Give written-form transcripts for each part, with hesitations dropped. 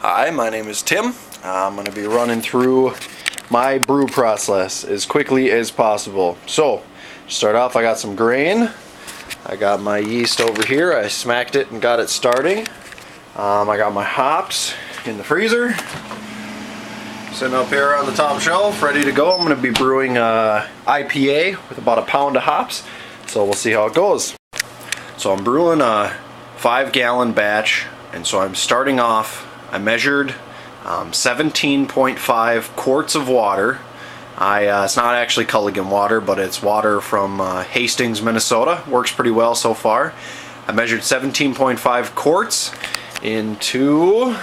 Hi, my name is Tim. I'm going to be running through my brew process as quickly as possible. So, to start off, I got some grain. I got my yeast over here. I smacked it and got it starting. I got my hops in the freezer. Sitting up here on the top shelf, ready to go. I'm going to be brewing IPA with about a pound of hops. So we'll see how it goes. So I'm brewing a 5-gallon batch, and so I'm starting off. I measured 17.5 quarts of water. It's not actually Culligan water, but it's water from Hastings, Minnesota. Works pretty well so far. I measured 17.5 quarts into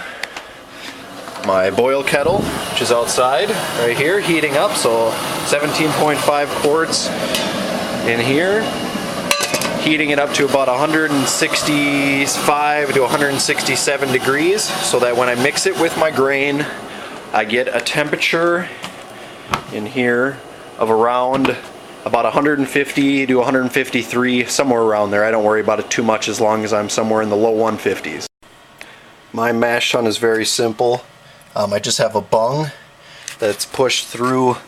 my boil kettle, which is outside right here, heating up. So 17.5 quarts in here, heating it up to about 165 to 167 degrees, so that when I mix it with my grain, I get a temperature in here of around about 150 to 153, somewhere around there. I don't worry about it too much as long as I'm somewhere in the low 150s. My mash tun is very simple. I just have a bung that's pushed through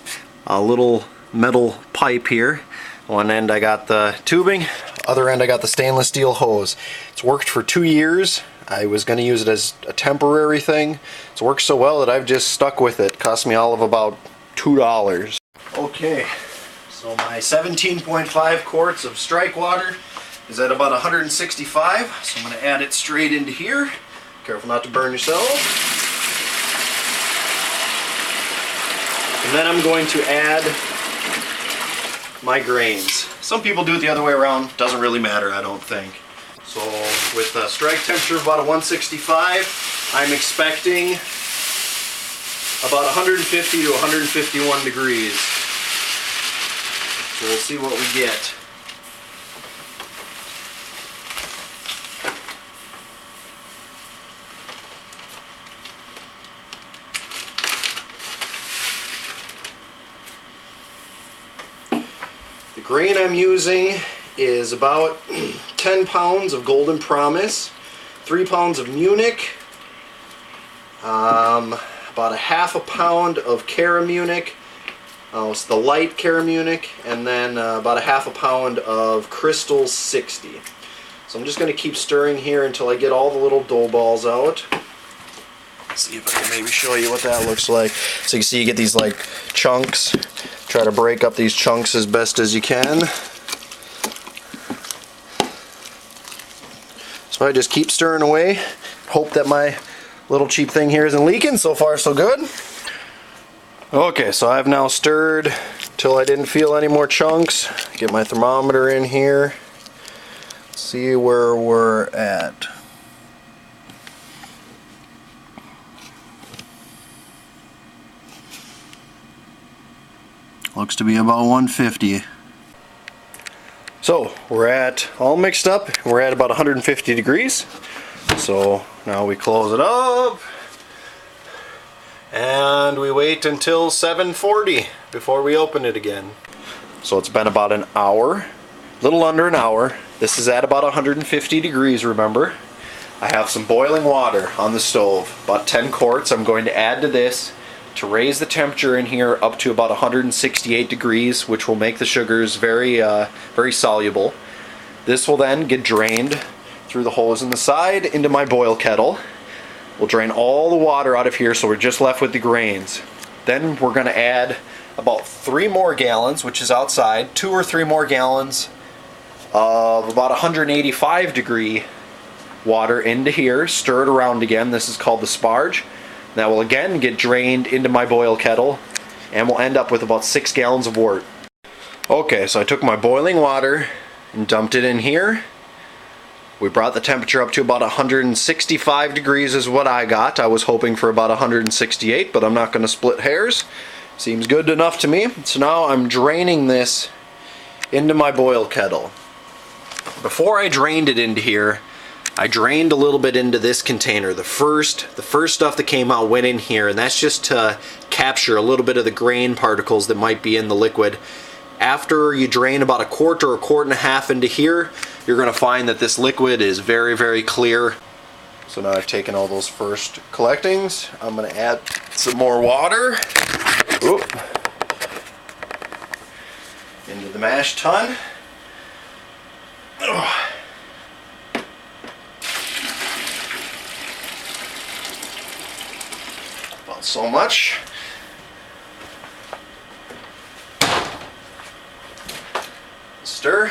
a little metal pipe here. One end I got the tubing, other end I got the stainless steel hose. It's worked for 2 years. I was going to use it as a temporary thing. It's worked so well that I've just stuck with it. Cost me all of about $2. Okay, so my 17.5 quarts of strike water is at about 165, so I'm going to add it straight into here. Careful not to burn yourself. And then I'm going to add my grains. Some people do it the other way around. Doesn't really matter, I don't think. So with a strike temperature of about a 165, I'm expecting about 150 to 151 degrees. So we'll see what we get. The grain I'm using is about 10 pounds of Golden Promise, 3 pounds of Munich, about a half a pound of Cara Munich, it's the light Cara Munich, and then about a half a pound of Crystal 60. So I'm just going to keep stirring here until I get all the little dough balls out. Let's see if I can maybe show you what that looks like. So you can see you get these like chunks. Try to break up these chunks as best as you can. So I just keep stirring away. Hope that my little cheap thing here isn't leaking. So far so good. Okay, so I've now stirred till I didn't feel any more chunks. Get my thermometer in here. See where we're at. Looks to be about 150. So we're at all mixed up. We're at about 150 degrees. So now we close it up and we wait until 7:40 before we open it again. So it's been about an hour, a little under an hour. This is at about 150 degrees, remember. I have some boiling water on the stove, about 10 quarts. I'm going to add to this to raise the temperature in here up to about 168 degrees, which will make the sugars very soluble. This will then get drained through the holes in the side into my boil kettle. We'll drain all the water out of here, so we're just left with the grains. Then we're going to add about 3 more gallons, which is outside, 2 or 3 more gallons of about 185 degree water into here. Stir it around again. This is called the sparge. That will again get drained into my boil kettle, and we'll end up with about 6 gallons of wort. Okay, so I took my boiling water and dumped it in here. We brought the temperature up to about 165 degrees is what I got. I was hoping for about 168, but I'm not going to split hairs. Seems good enough to me. So now I'm draining this into my boil kettle. Before I drained it into here, I drained a little bit into this container. The first stuff that came out went in here, and that's just to capture a little bit of the grain particles that might be in the liquid. After you drain about a quart or a quart and a half into here, you're going to find that this liquid is very, very clear. So now I've taken all those first collectings. I'm going to add some more water into the mash tun. About so much. Stir.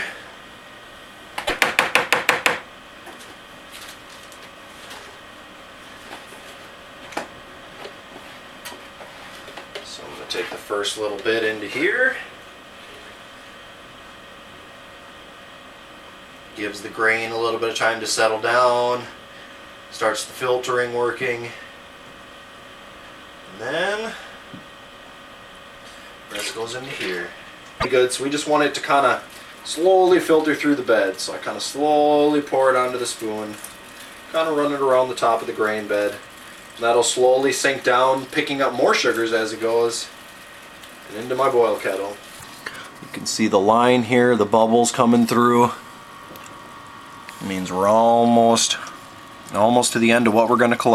So I'm going to take the first little bit into here. Gives the grain a little bit of time to settle down. Starts the filtering working. And then the rest goes into here. Good, so we just want it to kind of slowly filter through the bed. So I kind of slowly pour it onto the spoon, kind of run it around the top of the grain bed. And that'll slowly sink down, picking up more sugars as it goes, and into my boil kettle. You can see the line here, the bubbles coming through. It means we're almost to the end of what we're going to collect.